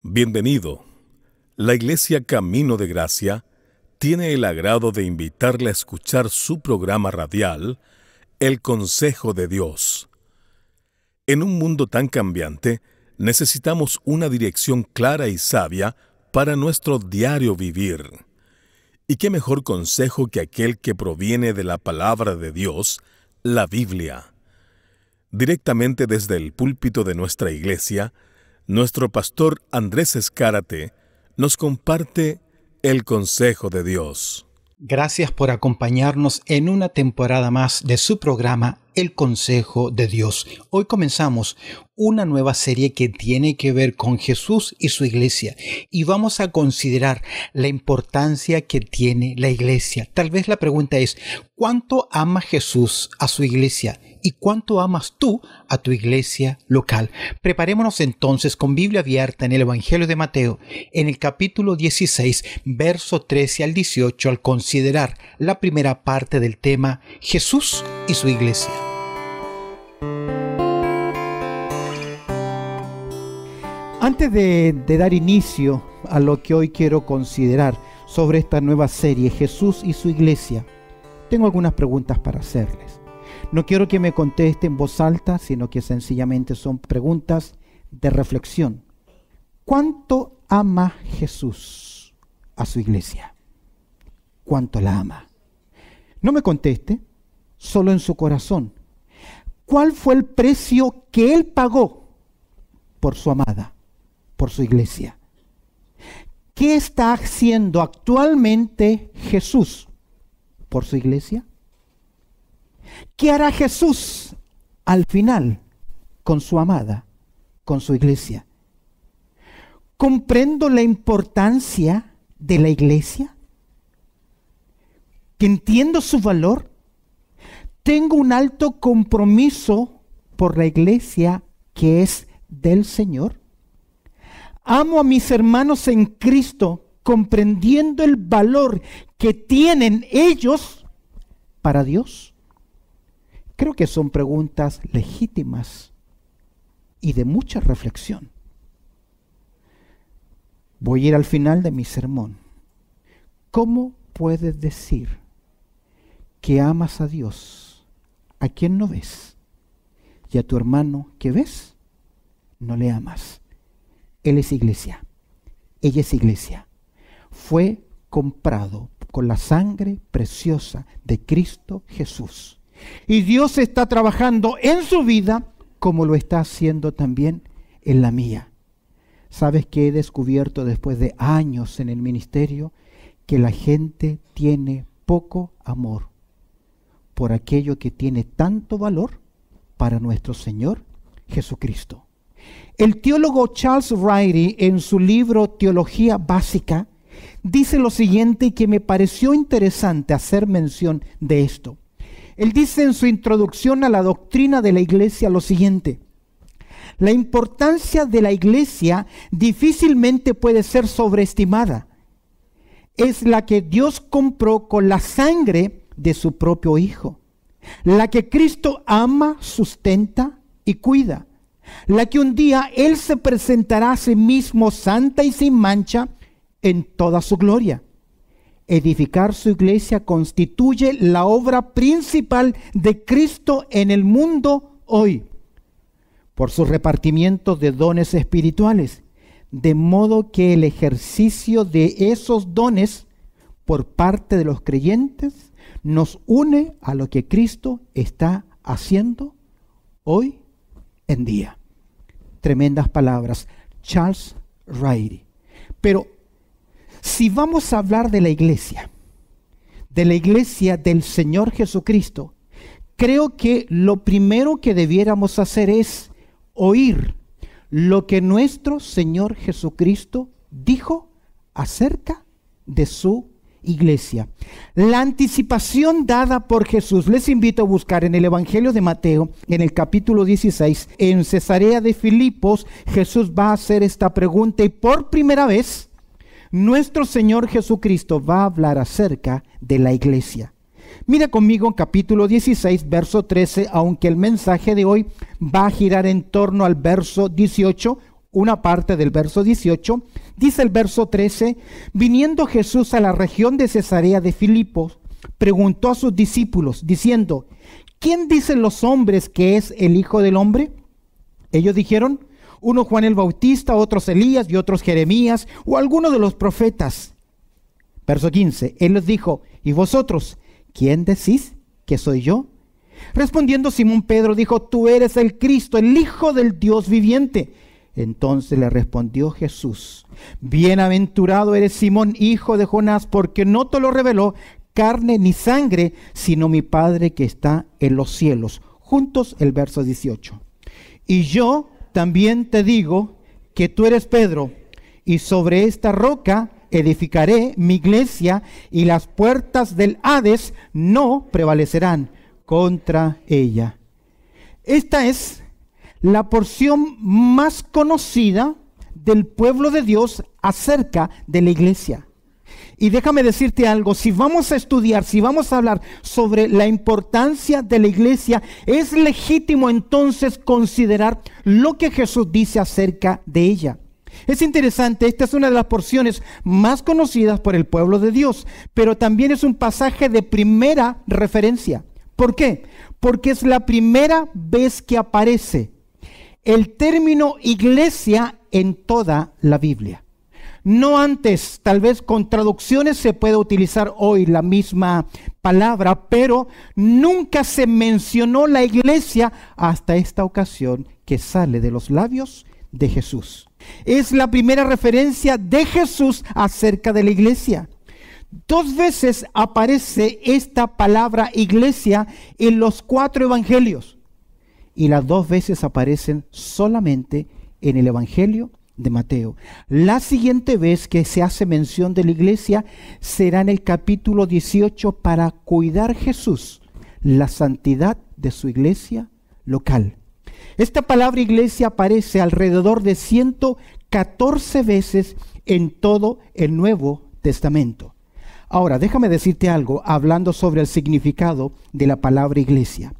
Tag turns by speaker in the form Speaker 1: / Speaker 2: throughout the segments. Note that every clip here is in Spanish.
Speaker 1: Bienvenido. La Iglesia Camino de Gracia tiene el agrado de invitarle a escuchar su programa radial, El Consejo de Dios. En un mundo tan cambiante, necesitamos una dirección clara y sabia para nuestro diario vivir. ¿Y qué mejor consejo que aquel que proviene de la palabra de Dios, la Biblia? Directamente desde el púlpito de nuestra iglesia, nuestro pastor Andrés Escárate nos comparte el consejo de Dios.
Speaker 2: Gracias por acompañarnos en una temporada más de su programa El Consejo de Dios. Hoy comenzamos una nueva serie que tiene que ver con Jesús y su iglesia y vamos a considerar la importancia que tiene la iglesia. Tal vez la pregunta es, ¿cuánto ama Jesús a su iglesia? ¿Y cuánto amas tú a tu iglesia local? Preparémonos entonces con Biblia abierta en el Evangelio de Mateo, en el capítulo 16, verso 13 al 18, al considerar la primera parte del tema Jesús y su iglesia. Antes de dar inicio a lo que hoy quiero considerar sobre esta nueva serie, Jesús y su iglesia, tengo algunas preguntas para hacerles. No quiero que me conteste en voz alta, sino que sencillamente son preguntas de reflexión. ¿Cuánto ama Jesús a su iglesia? ¿Cuánto la ama? No me conteste, solo en su corazón. ¿Cuál fue el precio que Él pagó por su amada, por su iglesia? ¿Qué está haciendo actualmente Jesús por su iglesia? ¿Qué hará Jesús al final con su amada, con su iglesia? ¿Comprendo la importancia de la iglesia? ¿Entiendo su valor? ¿Tengo un alto compromiso por la iglesia que es del Señor? ¿Amo a mis hermanos en Cristo comprendiendo el valor que tienen ellos para Dios? Creo que son preguntas legítimas y de mucha reflexión. Voy a ir al final de mi sermón. ¿Cómo puedes decir que amas a Dios a quien no ves y a tu hermano que ves no le amas? Él es iglesia. Ella es iglesia. Fue comprado con la sangre preciosa de Cristo Jesús. Y Dios está trabajando en su vida como lo está haciendo también en la mía. ¿Sabes qué he descubierto después de años en el ministerio? Que la gente tiene poco amor por aquello que tiene tanto valor para nuestro Señor Jesucristo. El teólogo Charles Ryrie, en su libro Teología Básica, dice lo siguiente y que me pareció interesante hacer mención de esto. Él dice en su introducción a la doctrina de la iglesia lo siguiente: la importancia de la iglesia difícilmente puede ser sobreestimada. Es la que Dios compró con la sangre de su propio Hijo, la que Cristo ama, sustenta y cuida, la que un día Él se presentará a sí mismo santa y sin mancha en toda su gloria. Edificar su iglesia constituye la obra principal de Cristo en el mundo hoy, por su repartimiento de dones espirituales, de modo que el ejercicio de esos dones por parte de los creyentes nos une a lo que Cristo está haciendo hoy en día. Tremendas palabras, Charles Ryrie. Pero si vamos a hablar de la iglesia del Señor Jesucristo, creo que lo primero que debiéramos hacer es oír lo que nuestro Señor Jesucristo dijo acerca de su iglesia. La anticipación dada por Jesús, les invito a buscar en el Evangelio de Mateo, en el capítulo 16, en Cesarea de Filipos, Jesús va a hacer esta pregunta y por primera vez nuestro Señor Jesucristo va a hablar acerca de la iglesia. Mira conmigo en capítulo 16, verso 13, aunque el mensaje de hoy va a girar en torno al verso 18, una parte del verso 18, dice el verso 13, viniendo Jesús a la región de Cesarea de Filipo, preguntó a sus discípulos, diciendo, ¿quién dicen los hombres que es el Hijo del Hombre? Ellos dijeron, uno Juan el Bautista, otros Elías y otros Jeremías o alguno de los profetas. Verso 15, él les dijo, ¿y vosotros, quién decís que soy yo? Respondiendo Simón Pedro dijo, tú eres el Cristo, el Hijo del Dios viviente. Entonces le respondió Jesús, bienaventurado eres Simón, hijo de Jonás, porque no te lo reveló carne ni sangre, sino mi Padre que está en los cielos. Juntos el verso 18. Y yo también te digo que tú eres Pedro, y sobre esta roca edificaré mi iglesia, y las puertas del Hades no prevalecerán contra ella. Esta es la porción más conocida del pueblo de Dios acerca de la iglesia. Y déjame decirte algo, si vamos a estudiar, si vamos a hablar sobre la importancia de la iglesia, es legítimo entonces considerar lo que Jesús dice acerca de ella. Es interesante, esta es una de las porciones más conocidas por el pueblo de Dios, pero también es un pasaje de primera referencia. ¿Por qué? Porque es la primera vez que aparece el término iglesia en toda la Biblia. No antes, tal vez con traducciones se puede utilizar hoy la misma palabra, pero nunca se mencionó la iglesia hasta esta ocasión que sale de los labios de Jesús. Es la primera referencia de Jesús acerca de la iglesia. 2 veces aparece esta palabra iglesia en los 4 evangelios y las 2 veces aparecen solamente en el evangelio de Mateo. La siguiente vez que se hace mención de la iglesia será en el capítulo 18 para cuidar Jesús la santidad de su iglesia local. Esta palabra iglesia aparece alrededor de 114 veces en todo el Nuevo Testamento. Ahora, déjame decirte algo hablando sobre el significado de la palabra iglesia.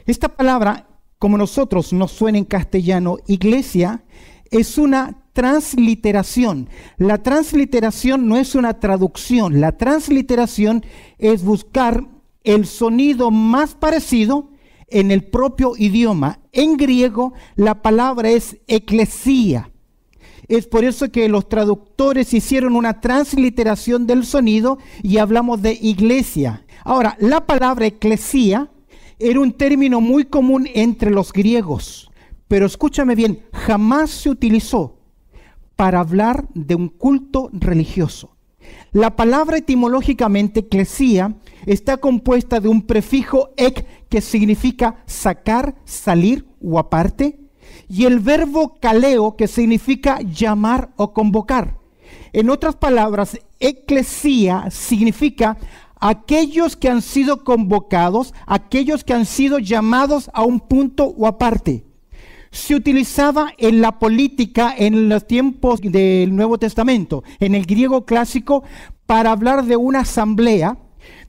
Speaker 2: Esta palabra, como nosotros nos suena en castellano, iglesia, es una transliteración. La transliteración no es una traducción. La transliteración es buscar el sonido más parecido en el propio idioma. En griego, la palabra es eclesía. Es por eso que los traductores hicieron una transliteración del sonido y hablamos de iglesia. Ahora, la palabra eclesía era un término muy común entre los griegos, pero escúchame bien, jamás se utilizó para hablar de un culto religioso. La palabra etimológicamente eclesía está compuesta de un prefijo ek que significa sacar, salir o aparte, y el verbo kaleo que significa llamar o convocar. En otras palabras, eclesía significa aquellos que han sido convocados, aquellos que han sido llamados a un punto o aparte. Se utilizaba en la política en los tiempos del Nuevo Testamento, en el griego clásico, para hablar de una asamblea,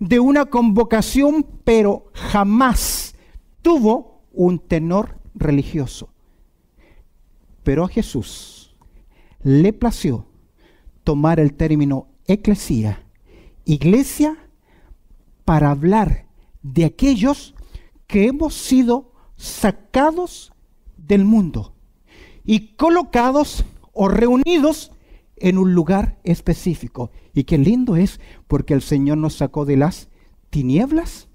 Speaker 2: de una convocación, pero jamás tuvo un tenor religioso. Pero a Jesús le plació tomar el término eclesía, iglesia, para hablar de aquellos que hemos sido sacados del mundo y colocados o reunidos en un lugar específico. Y qué lindo es, porque el Señor nos sacó de las tinieblas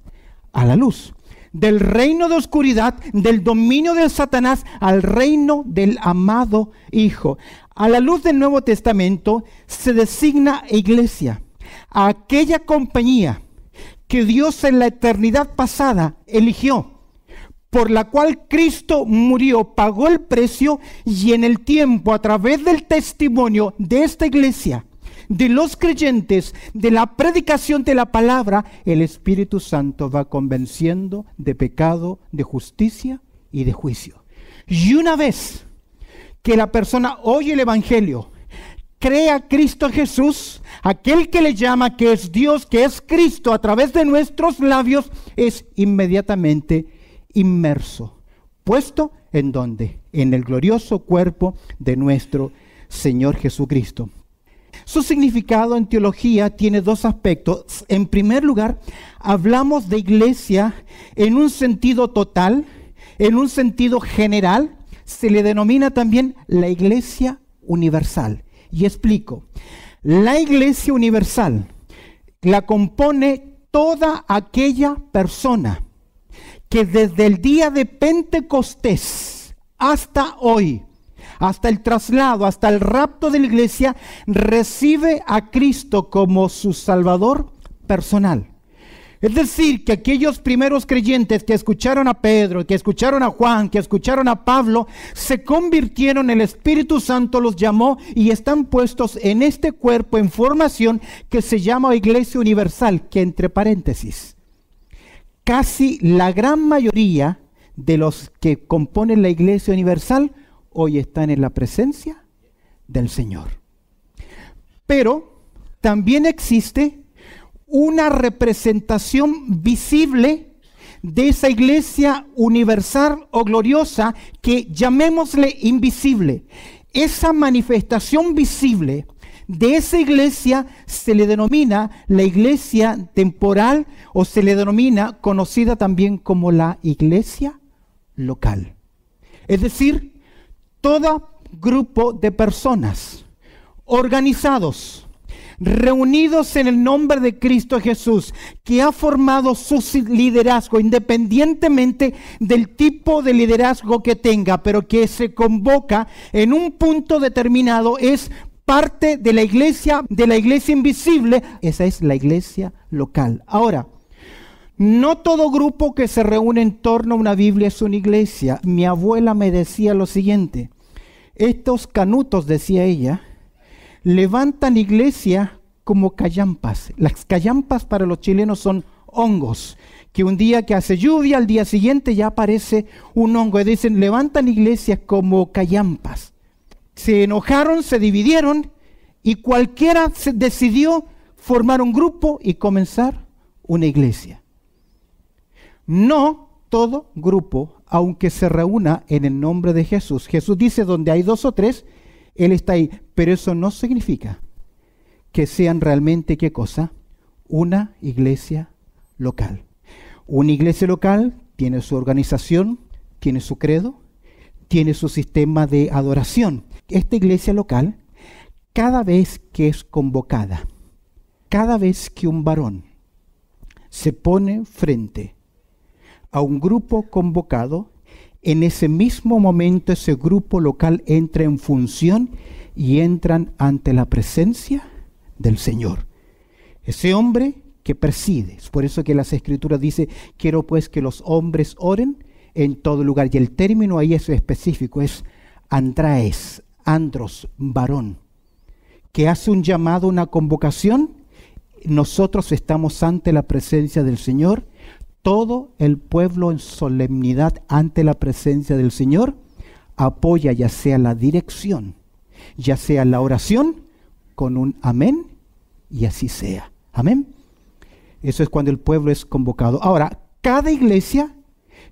Speaker 2: a la luz, del reino de oscuridad, del dominio de Satanás, al reino del amado Hijo. A la luz del Nuevo Testamento se designa iglesia a aquella compañía que Dios en la eternidad pasada eligió, por la cual Cristo murió, pagó el precio, y en el tiempo, a través del testimonio de esta iglesia, de los creyentes, de la predicación de la palabra, el Espíritu Santo va convenciendo de pecado, de justicia y de juicio. Y una vez que la persona oye el Evangelio, cree a Cristo Jesús, aquel que le llama, que es Dios, que es Cristo, a través de nuestros labios, es inmediatamente inmerso, puesto ¿En dónde? En el glorioso cuerpo de nuestro Señor Jesucristo. Su significado en teología tiene dos aspectos. En primer lugar, hablamos de iglesia en un sentido total, en un sentido general. Se le denomina también la iglesia universal. Y explico. La iglesia universal la compone toda aquella persona que desde el día de Pentecostés hasta hoy, hasta el traslado, hasta el rapto de la iglesia, recibe a Cristo como su Salvador personal. Es decir, que aquellos primeros creyentes que escucharon a Pedro, que escucharon a Juan, que escucharon a Pablo, se convirtieron, el Espíritu Santo los llamó y están puestos en este cuerpo en formación que se llama Iglesia Universal, que entre paréntesis, casi la gran mayoría de los que componen la Iglesia Universal hoy están en la presencia del Señor. Pero también existe una representación visible de esa iglesia universal o gloriosa que llamémosle invisible. Esa manifestación visible de esa iglesia se le denomina la iglesia temporal o se le denomina conocida también como la iglesia local. Es decir, todo grupo de personas organizados, reunidos en el nombre de Cristo Jesús, que ha formado su liderazgo independientemente del tipo de liderazgo que tenga, pero que se convoca en un punto determinado, es parte de la iglesia invisible. Esa es la iglesia local. Ahora, no todo grupo que se reúne en torno a una Biblia es una iglesia. Mi abuela me decía lo siguiente: estos canutos, decía ella, levantan iglesia como callampas. Las callampas para los chilenos son hongos, que un día que hace lluvia, al día siguiente ya aparece un hongo. Y dicen, levantan iglesias como callampas. Se enojaron, se dividieron y cualquiera decidió formar un grupo y comenzar una iglesia. No todo grupo, aunque se reúna en el nombre de Jesús. Jesús dice, donde hay 2 o 3, Él está ahí, pero eso no significa que sean realmente, ¿qué cosa? Una iglesia local. Una iglesia local tiene su organización, tiene su credo, tiene su sistema de adoración. Esta iglesia local, cada vez que es convocada, cada vez que un varón se pone frente a un grupo convocado, en ese mismo momento ese grupo local entra en función y entran ante la presencia del Señor. Ese hombre que preside, es por eso que las Escrituras dice, quiero pues que los hombres oren en todo lugar. Y el término ahí es específico, es Andraes, andros, varón, que hace un llamado, una convocación. Nosotros estamos ante la presencia del Señor. Todo el pueblo en solemnidad ante la presencia del Señor apoya ya sea la dirección, ya sea la oración, con un amén, y así sea. Amén. Eso es cuando el pueblo es convocado. Ahora, cada iglesia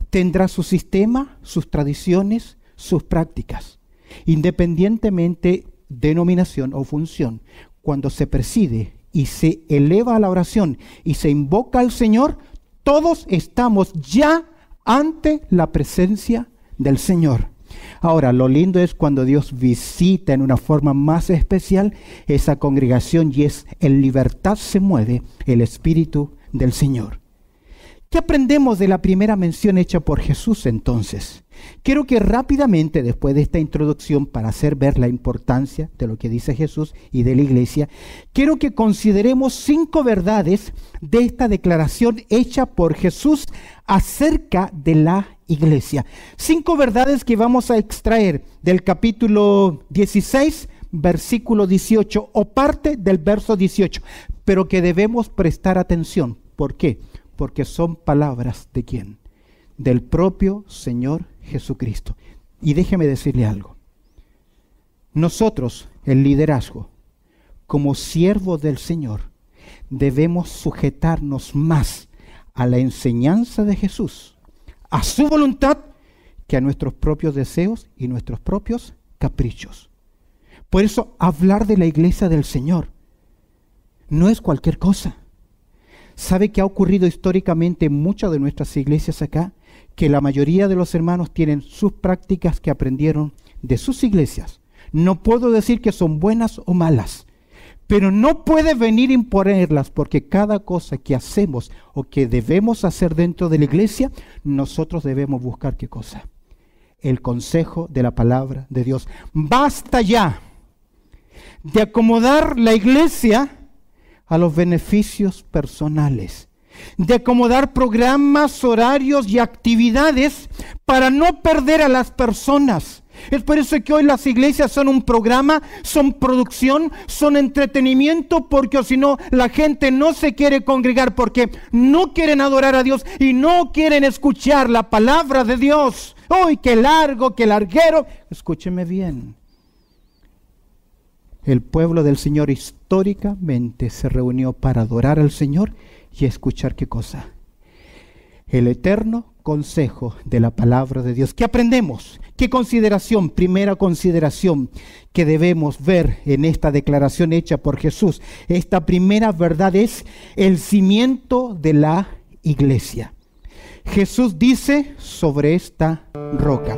Speaker 2: tendrá su sistema, sus tradiciones, sus prácticas, independientemente de denominación o función. Cuando se preside y se eleva a la oración y se invoca al Señor, todos estamos ya ante la presencia del Señor. Ahora, lo lindo es cuando Dios visita en una forma más especial esa congregación y es en libertad se mueve el Espíritu del Señor. ¿Qué aprendemos de la primera mención hecha por Jesús entonces? Quiero que rápidamente, después de esta introducción, para hacer ver la importancia de lo que dice Jesús y de la iglesia, quiero que consideremos 5 verdades de esta declaración hecha por Jesús acerca de la iglesia. 5 verdades que vamos a extraer del capítulo 16, versículo 18, o parte del verso 18, pero que debemos prestar atención. ¿Por qué? Porque son palabras ¿de quién? Del propio Señor Jesucristo. Y déjeme decirle algo. Nosotros, el liderazgo, como siervos del Señor, debemos sujetarnos más a la enseñanza de Jesús, a su voluntad, que a nuestros propios deseos y nuestros propios caprichos. Por eso hablar de la iglesia del Señor no es cualquier cosa. ¿Sabe que ha ocurrido históricamente en muchas de nuestras iglesias acá? Que la mayoría de los hermanos tienen sus prácticas que aprendieron de sus iglesias. No puedo decir que son buenas o malas, pero no puede venir a imponerlas, porque cada cosa que hacemos o que debemos hacer dentro de la iglesia, nosotros debemos buscar ¿qué cosa? El consejo de la palabra de Dios. Basta ya de acomodar la iglesia a los beneficios personales, de acomodar programas, horarios y actividades para no perder a las personas. Es por eso que hoy las iglesias son un programa, son producción, son entretenimiento, porque si no, la gente no se quiere congregar porque no quieren adorar a Dios y no quieren escuchar la palabra de Dios. ¡Uy, qué largo, qué larguero! Escúcheme bien. El pueblo del Señor históricamente se reunió para adorar al Señor y escuchar ¿qué cosa? El eterno consejo de la palabra de Dios. ¿Qué aprendemos? ¿Qué consideración? Primera consideración que debemos ver en esta declaración hecha por Jesús. Esta primera verdad es el cimiento de la iglesia. Jesús dice sobre esta roca.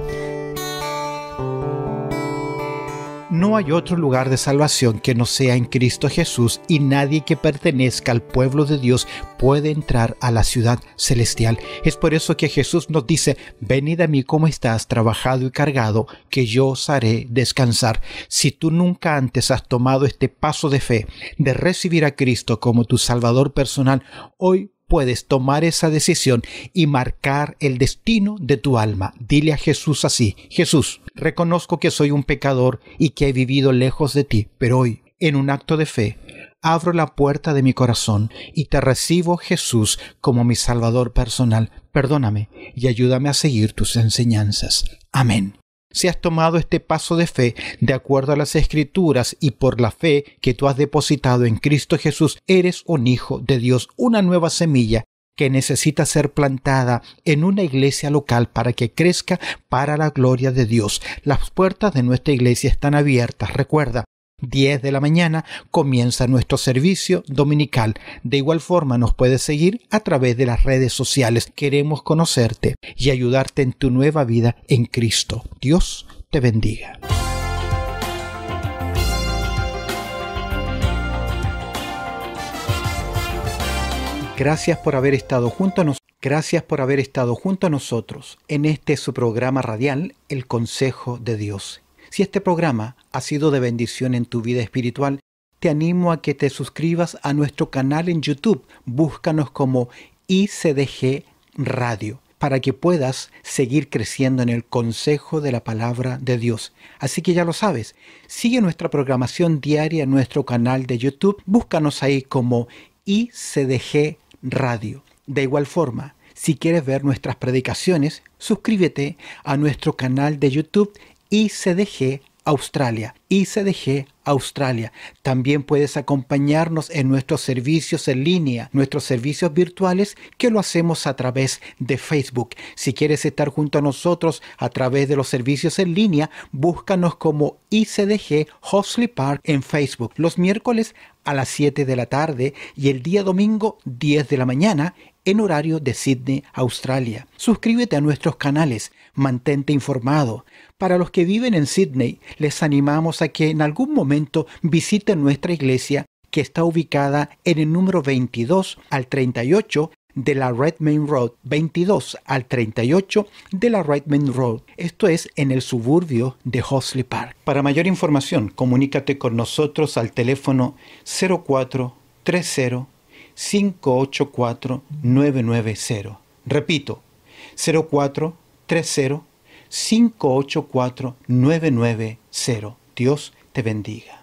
Speaker 2: No hay otro lugar de salvación que no sea en Cristo Jesús, y nadie que pertenezca al pueblo de Dios puede entrar a la ciudad celestial. Es por eso que Jesús nos dice: venid a mí como estás trabajado y cargado, que yo os haré descansar. Si tú nunca antes has tomado este paso de fe, de recibir a Cristo como tu Salvador personal, hoy puedes tomar esa decisión y marcar el destino de tu alma. Dile a Jesús así: Jesús, reconozco que soy un pecador y que he vivido lejos de ti, pero hoy, en un acto de fe, abro la puerta de mi corazón y te recibo, Jesús, como mi Salvador personal. Perdóname y ayúdame a seguir tus enseñanzas. Amén. Si has tomado este paso de fe de acuerdo a las Escrituras y por la fe que tú has depositado en Cristo Jesús, eres un hijo de Dios, una nueva semilla que necesita ser plantada en una iglesia local para que crezca para la gloria de Dios. Las puertas de nuestra iglesia están abiertas. Recuerda, 10 de la mañana comienza nuestro servicio dominical. De igual forma nos puedes seguir a través de las redes sociales. Queremos conocerte y ayudarte en tu nueva vida en Cristo. Dios te bendiga. Gracias por haber estado junto a nosotros en este su programa radial, El Consejo de Dios. Si este programa ha sido de bendición en tu vida espiritual, te animo a que te suscribas a nuestro canal en YouTube. Búscanos como ICDG Radio para que puedas seguir creciendo en el consejo de la palabra de Dios. Así que ya lo sabes, sigue nuestra programación diaria en nuestro canal de YouTube. Búscanos ahí como ICDG Radio. De igual forma, si quieres ver nuestras predicaciones, suscríbete a nuestro canal de YouTube ICDG Australia. ICDG Australia. También puedes acompañarnos en nuestros servicios en línea, nuestros servicios virtuales, que lo hacemos a través de Facebook. Si quieres estar junto a nosotros a través de los servicios en línea, búscanos como ICDG Hoxley Park en Facebook. Los miércoles a las 7 de la tarde y el día domingo 10 de la mañana en horario de Sydney, Australia. Suscríbete a nuestros canales, mantente informado. Para los que viven en Sydney, les animamos a que en algún momento visiten nuestra iglesia, que está ubicada en el número 22 al 38 de la Redmayne Road, 22 al 38 de la Redmayne Road. Esto es en el suburbio de Hoxley Park. Para mayor información, comunícate con nosotros al teléfono 0430 584 990. Repito, 0430 584 990. Dios te bendiga.